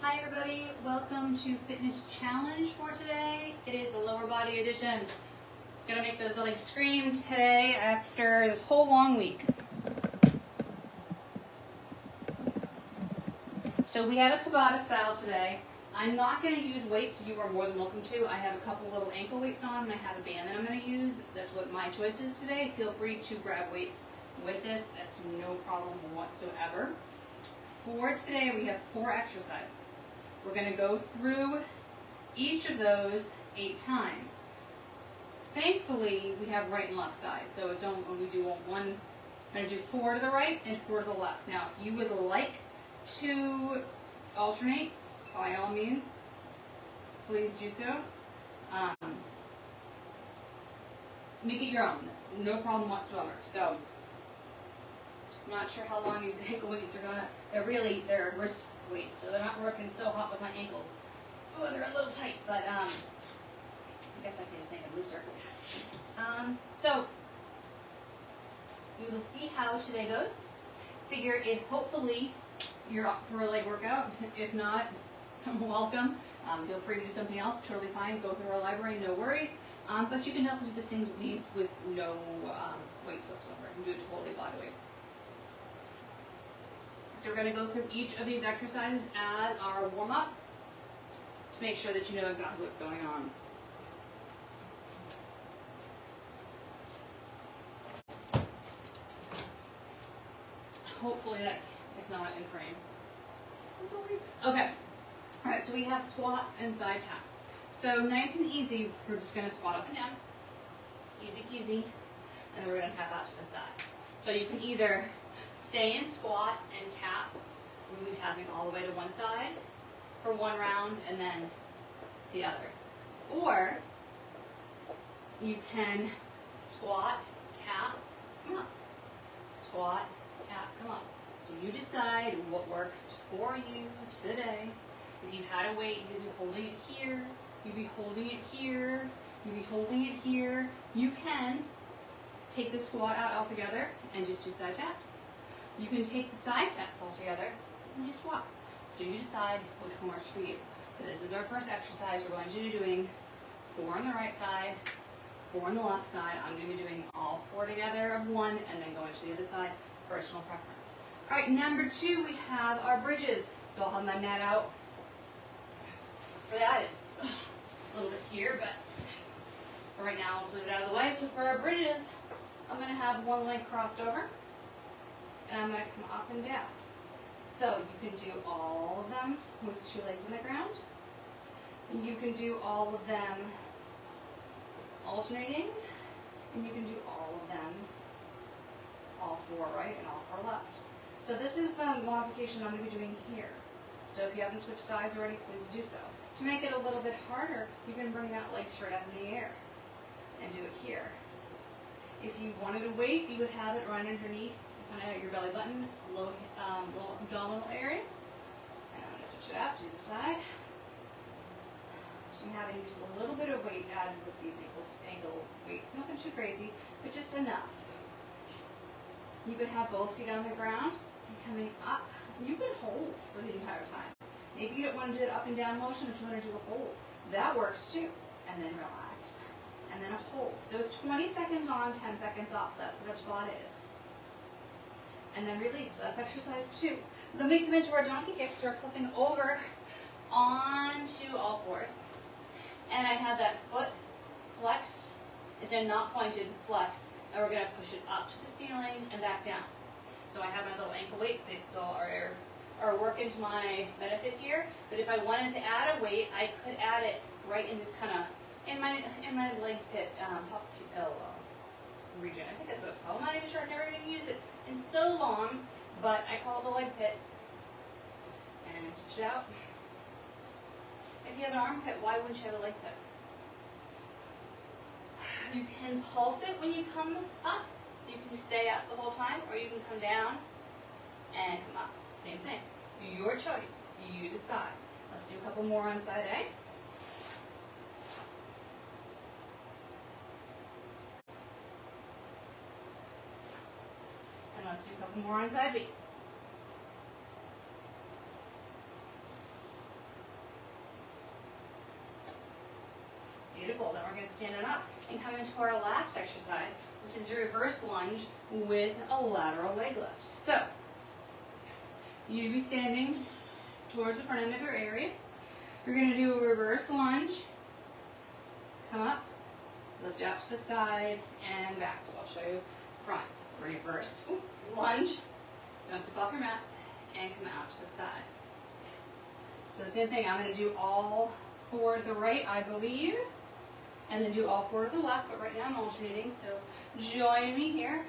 Hi everybody, welcome to Fitness Challenge for today. It is the lower body edition. Gonna make those legs scream today after this whole long week. So we have a Tabata style today. I'm not gonna use weights, you are more than welcome to. I have a couple little ankle weights on and I have a band that I'm gonna use. That's what my choice is today. Feel free to grab weights with this. That's no problem whatsoever. For today, we have 4 exercises. We're going to go through each of those 8 times. Thankfully, we have right and left side. So it's only when we do one, I'm going to do 4 to the right and 4 to the left. Now, if you would like to alternate, by all means, please do so. Make it your own. No problem whatsoever. So, I'm not sure how long these ankle weights are going to, they're wrist weights, so they're not working so hot with my ankles. Oh, they're a little tight, but I guess I can just make them looser. So, we will see how today goes. Figure if hopefully you're up for a leg workout. If not, welcome. Feel free to do something else, totally fine. Go through our library, no worries. But you can also do these with no weights whatsoever. You can do it totally body weight. So we're going to go through each of these exercises as our warm-up to make sure that you know exactly what's going on. Hopefully that is not in frame. Okay. All right, so we have squats and side taps. So nice and easy, we're just going to squat up and down. Easy peasy. And then we're going to tap out to the side. So you can either stay in squat and tap. We'll be tapping all the way to one side for one round and then the other. Or you can squat, tap, come up. Squat, tap, come up. So you decide what works for you today. If you had a weight, you'd be holding it here, you'd be holding it here, you'd be holding it here. You can take the squat out altogether and just do side taps. You can take the side taps altogether and do squats. So you decide which one works for you. But this is our first exercise. We're going to be doing 4 on the right side, 4 on the left side. I'm going to be doing all 4 together of one and then going to the other side, personal preference. All right, number 2, we have our bridges. So I'll have my mat out. For that, it's a little bit here, but for right now, I'll just leave it out of the way. So for our bridges, I'm going to have one leg crossed over. And I'm going to come up and down. So you can do all of them with 2 legs on the ground. You can do all of them alternating. And you can do all of them, all 4 right and all 4 left. So this is the modification I'm going to be doing here. So if you haven't switched sides already, please do so. To make it a little bit harder, you can bring that leg straight up in the air and do it here. If you wanted a weight, you would have it right underneath your belly button, low abdominal area. And I'm going to switch it out to the side. So I'm having just a little bit of weight added with these ankle weights. Nothing too crazy, but just enough. You could have both feet on the ground and coming up. You could hold for the entire time. Maybe you don't want to do an up and down motion, but you want to do a hold. That works too. And then relax. And then a hold. So it's 20 seconds on, 10 seconds off. That's what a squat is. And then release. So that's exercise 2. Then we come into our donkey kicks. So we're flipping over onto all 4s. And I have that foot flexed. It's then not pointed, flexed. And we're going to push it up to the ceiling and back down. So I have my little ankle weights. They still are working to my benefit here. But if I wanted to add a weight, I could add it right in this kind of, in my leg pit, top to elbow region. I think that's what it's called. I'm not even sure. I've never even used it in so long, but I call it the leg pit. And switch it out. If you have an armpit, why wouldn't you have a leg pit? You can pulse it when you come up, so you can just stay up the whole time, or you can come down and come up. Same thing. Your choice. You decide. Let's do a couple more on side A. And let's do a couple more on side B. Beautiful. Then we're going to stand it up and come into our last exercise, which is a reverse lunge with a lateral leg lift. So, you'd be standing towards the front end of your area. You're going to do a reverse lunge. Come up, lift out to the side, and back. So I'll show you front. Reverse lunge. Don't step off your mat, and come out to the side. So the same thing, I'm going to do all 4 to the right, I believe, and then do all 4 to the left, but right now I'm alternating, so join me here.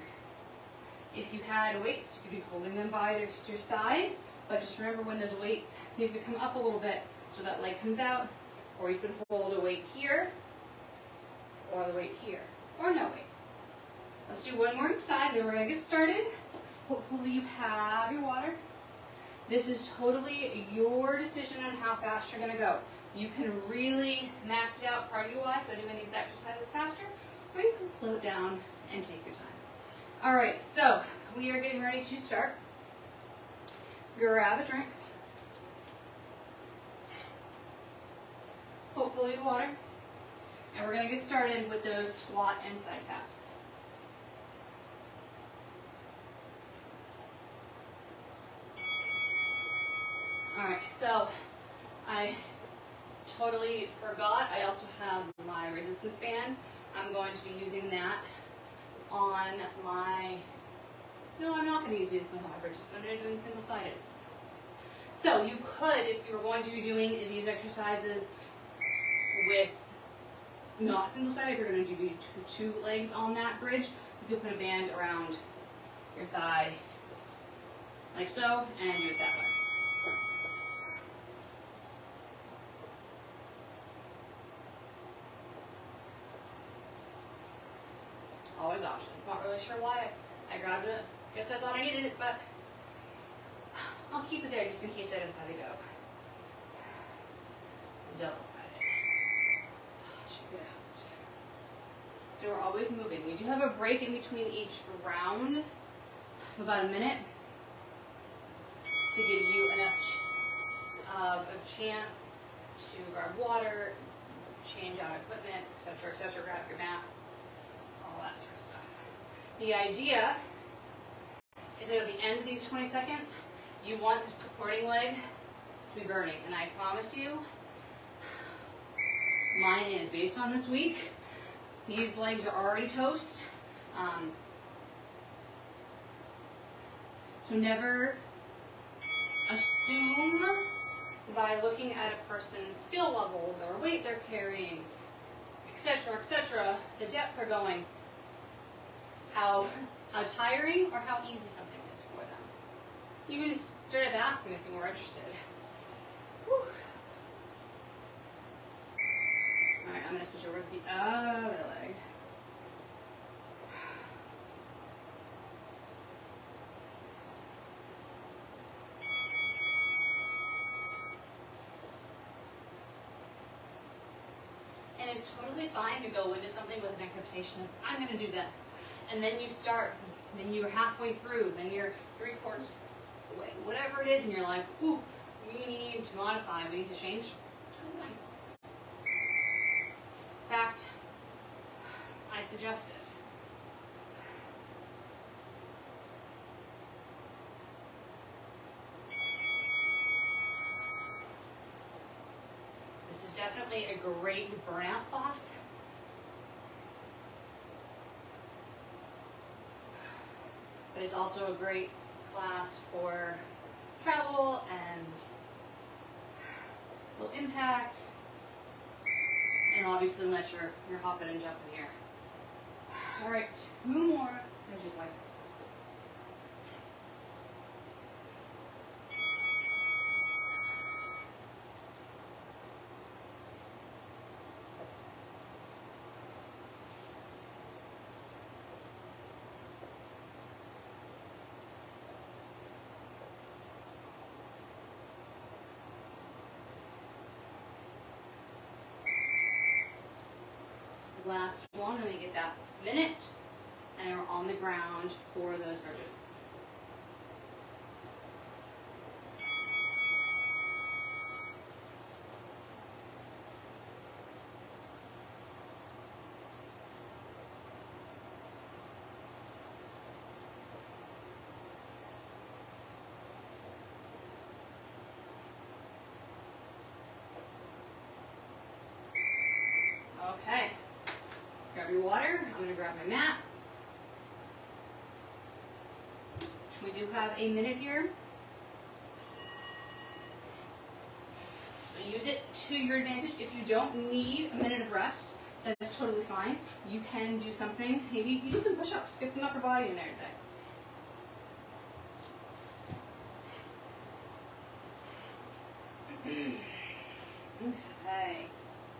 If you had weights, you could be holding them by your side, but just remember when those weights need to come up a little bit so that leg comes out, or you could hold a weight here, or the weight here, or no weights. Let's do one more each side, then we're going to get started. Hopefully you have your water. This is totally your decision on how fast you're going to go. You can really max it out cardio-wise by doing these exercises faster, or you can slow it down and take your time. All right, so we are getting ready to start. Grab a drink. Hopefully water. And we're going to get started with those squat and side taps. Alright, so I totally forgot. I also have my resistance band. I'm going to be using that on my... No, I'm not going to use resistance however, just going to be doing single-sided. So you could, if you were going to be doing these exercises with not single-sided, if you're going to do two legs on that bridge, you could put a band around your thigh like so, and do it that way. Always options. Not really sure why I grabbed it. Guess I thought I needed it, but I'll keep it there just in case I decide to go double-sided. Check it out. So we're always moving. We do have a break in between each round of about a minute to give you enough of a chance to grab water, change out equipment, etc., grab your mat, all that sort of stuff. The idea is that at the end of these 20 seconds, you want the supporting leg to be burning. And I promise you, mine is. Based on this week, these legs are already toast. So never assume by looking at a person's skill level, their weight they're carrying, etc., the depth they're going, how tiring or how easy something is for them. You can just sort of ask them if you were interested. Whew. Alright, I'm going to switch over to the other leg. And it's totally fine to go into something with an expectation of, I'm going to do this. And then you start, then you're halfway through, then you're 3/4 the way, whatever it is, and you're like, ooh, we need to modify, we need to change. In fact, I suggest it. This is definitely a great burnout class. But it's also a great class for travel and low impact. And obviously unless you're hopping and jumping here. Alright, 2 more. I just like this. Last one, and we get that minute, and then we're on the ground for those bridges. your water. I'm going to grab my mat. We do have a minute here. So use it to your advantage. If you don't need a minute of rest, that's totally fine. You can do something. Maybe you do some push-ups. Get some upper body in there today. Okay.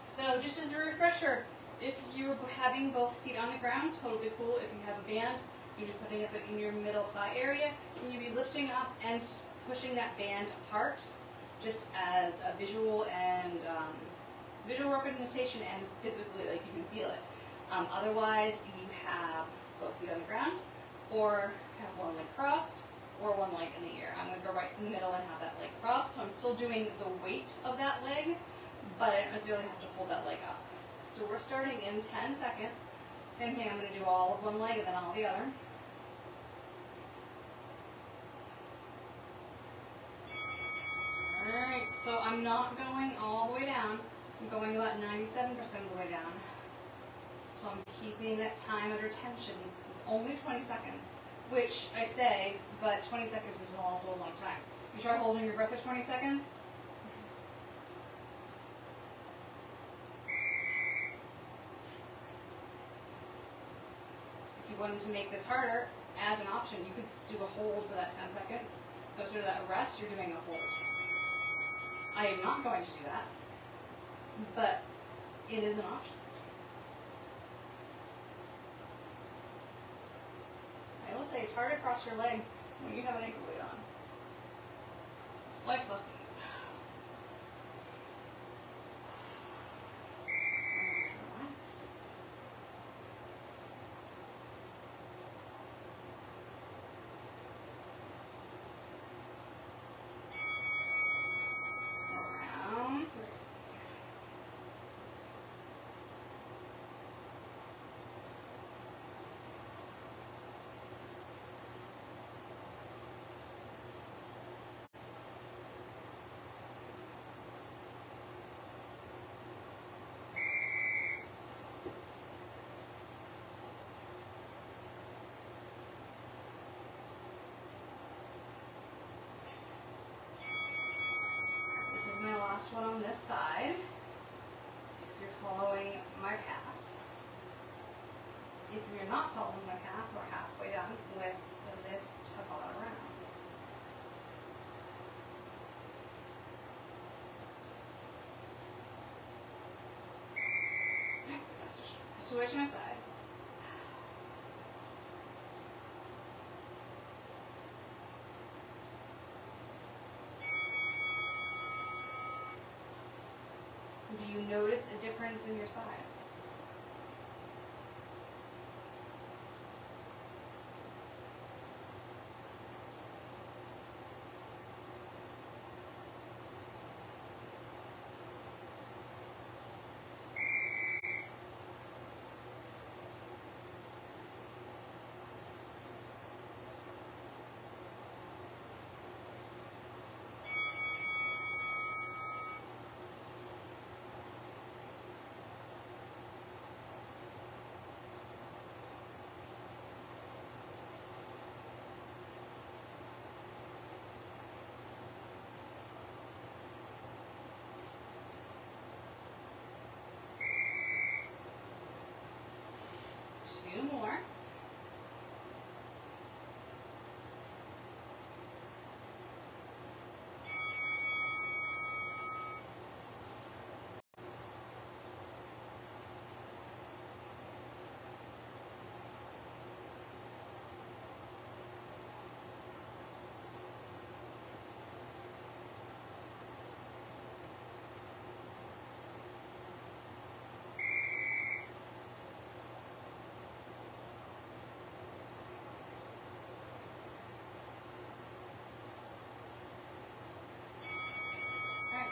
So just as a refresher, if you're having both feet on the ground, totally cool. If you have a band, you'd be putting it in your middle thigh area, and you'd be lifting up and pushing that band apart, just as a visual and visual representation and physically, like you can feel it. Otherwise, you have both feet on the ground, or have one leg crossed, or one leg in the air. I'm going to go right in the middle and have that leg crossed, so I'm still doing the weight of that leg, but I don't necessarily have to hold that leg up. So we're starting in 10 seconds. Same thing, I'm going to do all of one leg and then all the other. Alright, so I'm not going all the way down. I'm going about 97% of the way down. So I'm keeping that time under tension. It's only 20 seconds, which I say, but 20 seconds is also a long time. You try holding your breath for 20 seconds. If you wanted to make this harder, as an option, you could do a hold for that 10 seconds. So instead of that rest, you're doing a hold. I am not going to do that, but it is an option. I will say it's hard to cross your leg when you have an ankle weight on. Life lessons. My last one on this side, if you're following my path. If you're not following my path, we're halfway done with this Tabata round. Switch my sides. Do you notice a difference in your sides? Two more.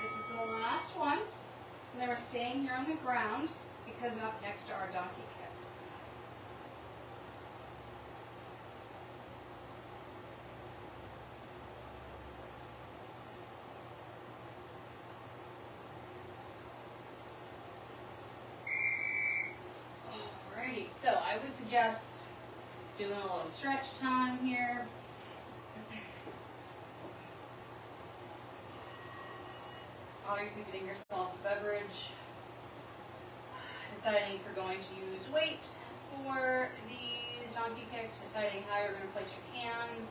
This is the last one. And then we're staying here on the ground because up next are our donkey kicks. Alrighty. I would suggest doing a little stretch time here. Obviously getting yourself a beverage. Deciding if you're going to use weight for these donkey kicks, deciding how you're going to place your hands.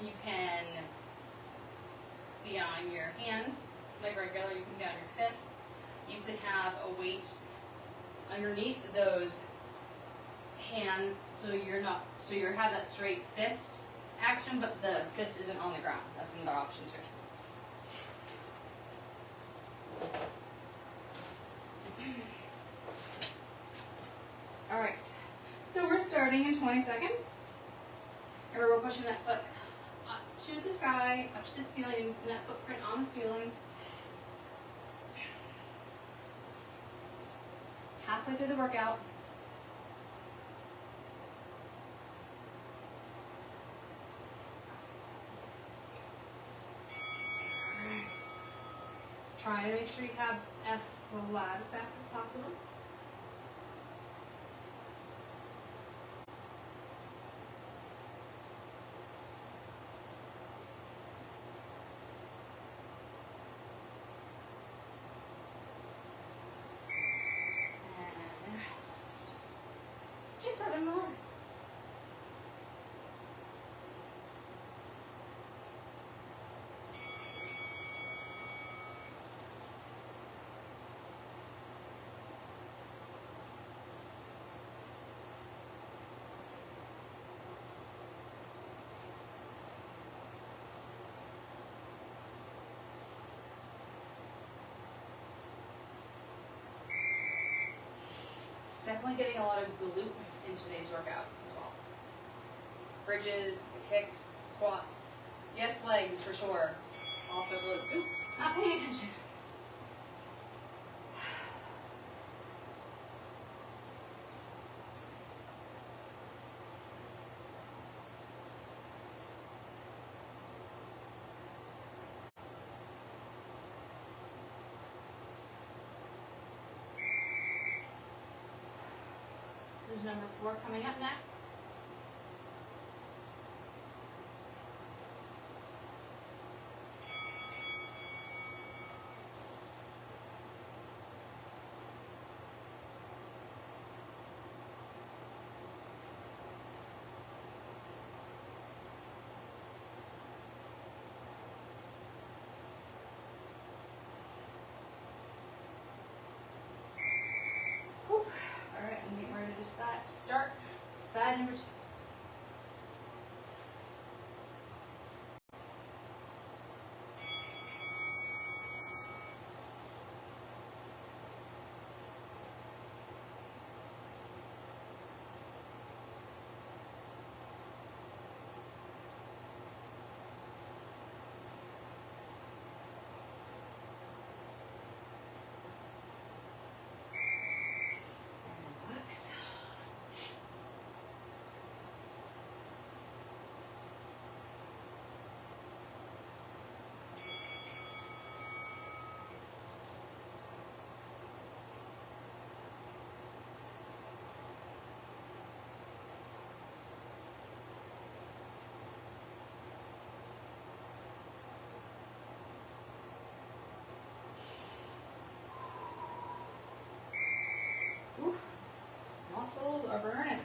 You can be on your hands like regular, you can be on your fists. You could have a weight underneath those hands so you have that straight fist action, but the fist isn't on the ground. That's another option too. All right, so we're starting in 20 seconds. And we're pushing that foot up to the sky, up to the ceiling, and that footprint on the ceiling. Halfway through the workout. Try to make sure you have F flat as fast as possible. And rest. Just 7 more. Definitely getting a lot of glute in today's workout as well. Bridges, kicks, squats. Yes, legs for sure. Also glutes. Ooh, not paying attention. This is number 4 coming up next. Whew. All right, I'm getting ready to start side number 2. Oof, muscles are burning.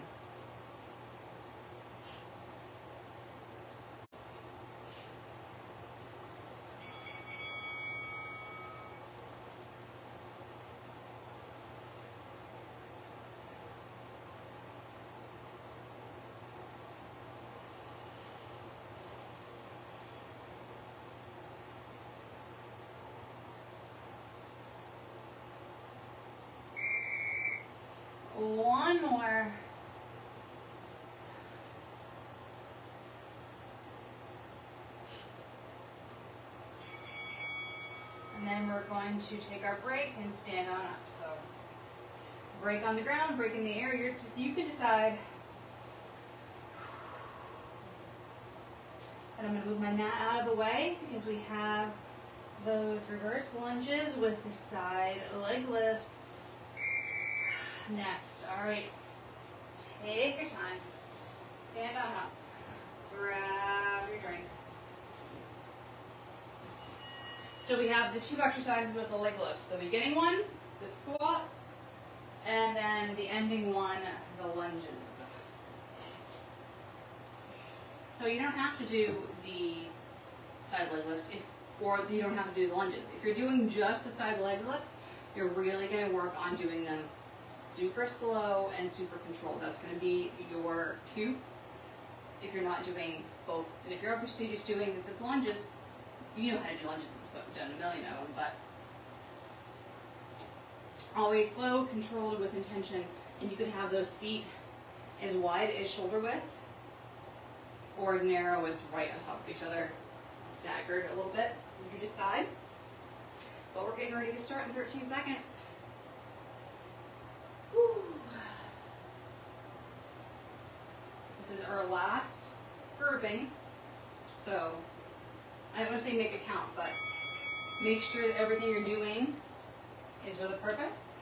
One more. And then we're going to take our break and stand on up. So break on the ground, break in the air. You can decide. And I'm going to move my mat out of the way because we have those reverse lunges with the side leg lifts. Next, all right, take your time. Stand on up. Grab your drink. So we have the 2 exercises with the leg lifts. The beginning one, the squats, and then the ending one, the lunges. So you don't have to do the side leg lifts, or you don't have to do the lunges. If you're doing just the side leg lifts, you're really going to work on doing them super slow and super controlled. That's going to be your cue if you're not doing both. And if you're obviously just doing the lunges, you know how to do lunges and stuff. We've done a million of them, but always slow, controlled, with intention. And you can have those feet as wide as shoulder width or as narrow as right on top of each other, staggered a little bit. You decide. But we're getting ready to start in 13 seconds. Whew. This is our last grouping. So I don't want to say make it count, but make sure that everything you're doing is with a purpose.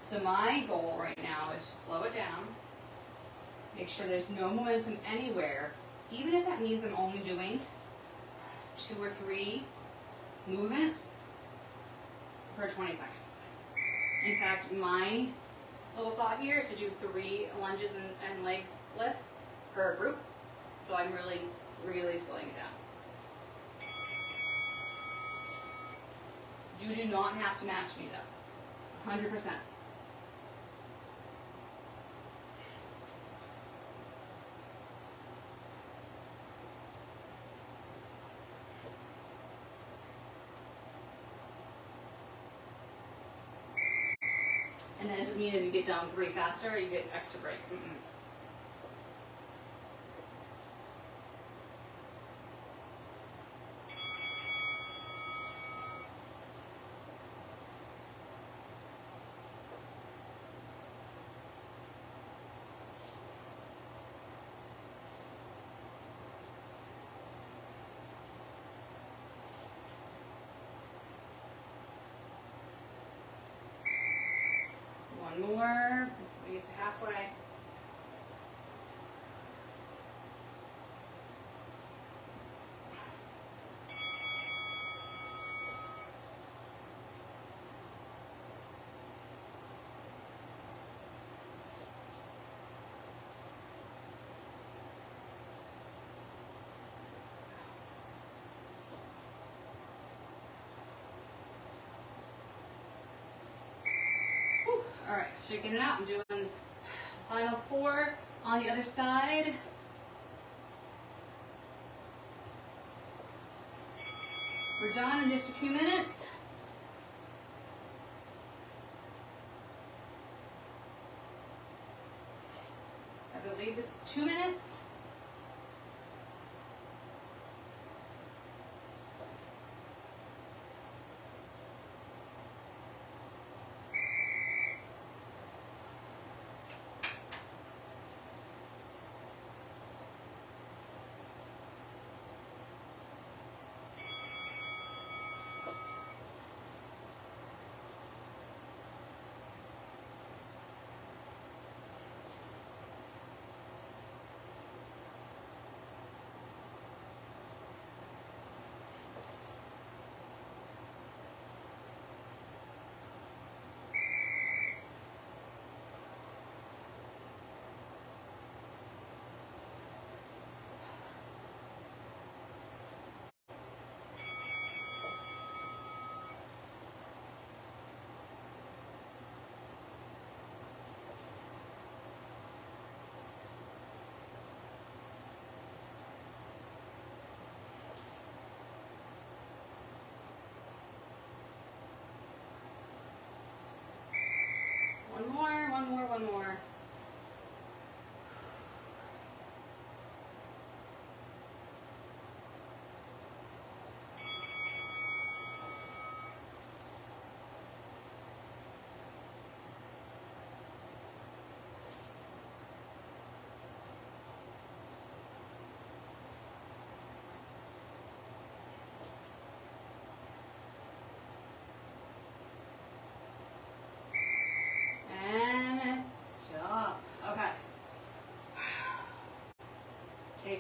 So my goal right now is to slow it down. Make sure there's no momentum anywhere, even if that means I'm only doing 2 or 3 movements per 20 seconds. In fact, my little thought here is to do 3 lunges and leg lifts per group. So I'm really, really slowing it down. You do not have to match me though, 100%. And that doesn't mean if you get done 3 faster, you get extra break. One more. We get to halfway. All right, shaking it out. I'm doing final 4 on the other side. We're done in just a few minutes. I believe it's 2 minutes. One more.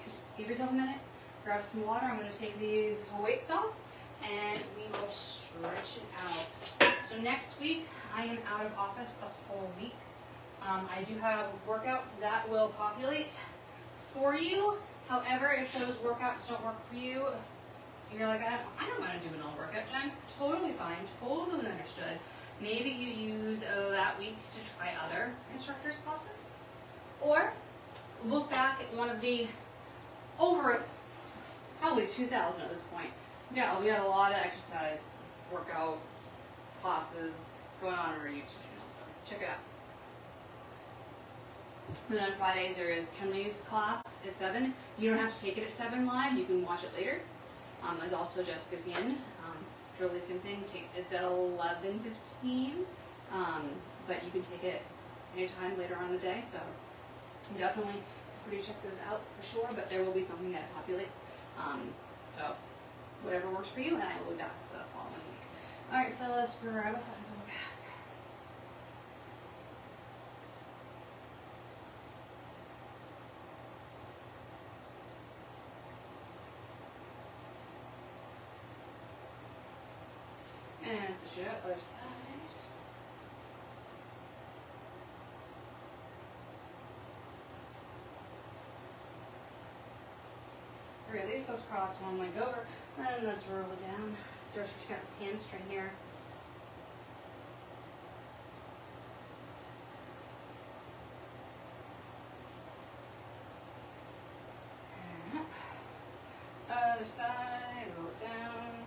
just give yourself a minute, grab some water. I'm going to take these weights off and we will stretch it out. So next week, I am out of office the whole week. I do have workouts that will populate for you. However, if those workouts don't work for you, you're like, I don't want to do an all workout, Jen. Totally fine, totally understood. Maybe you use that week to try other instructors' classes. Or look back at one of the probably 2,000 at this point. Yeah, we got a lot of exercise, workout classes going on our YouTube channel, so check it out. And then on Fridays there is Kenley's class at 7. You don't have to take it at 7 live, you can watch it later. There's also Jessica's Yin. Really same thing, it's at 11:15, but you can take it anytime later on in the day, so definitely free to check those out for sure, but there will be something that populates. So whatever works for you, and I will be back the following week. Alright, so let's grab a foot and go back. And switch it out, other side. Release those cross one leg over, and let's roll it down. So check out this hamstring here. And up. Other side, roll it down.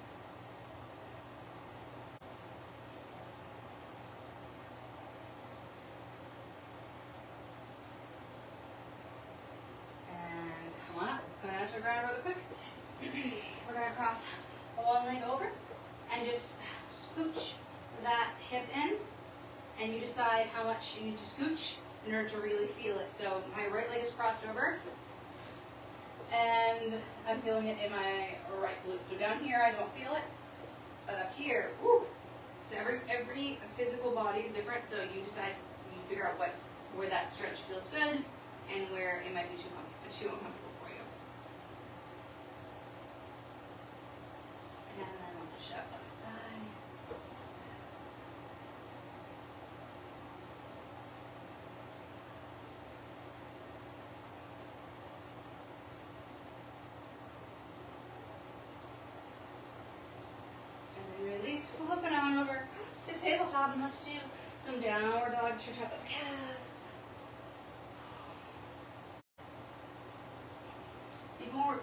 Come on up, coming out to the ground really quick. We're going to cross one leg over and just scooch that hip in, and you decide how much you need to scooch in order to really feel it. So my right leg is crossed over and I'm feeling it in my right glute. So down here I don't feel it, but up here, woo. So every physical body is different, so you decide, you figure out where that stretch feels good and where it might be too uncomfortable for you. And then also show up the other side. And then release, flip it on over to tabletop, and let's do some downward dog to stretch out those calves.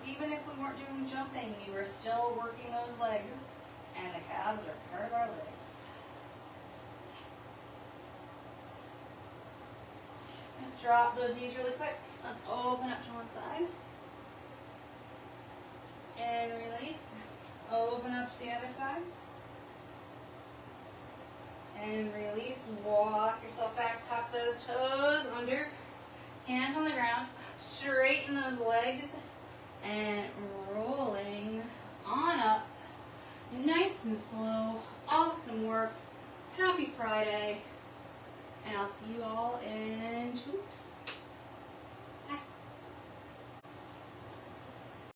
Even if we weren't doing jumping, we were still working those legs, and the calves are part of our legs. Let's drop those knees really quick. Let's open up to one side. And release. Open up to the other side. And release. Walk yourself back, tap those toes under. Hands on the ground. Straighten those legs. And rolling on up, nice and slow. Awesome work. Happy Friday, and I'll see you all in 2 weeks.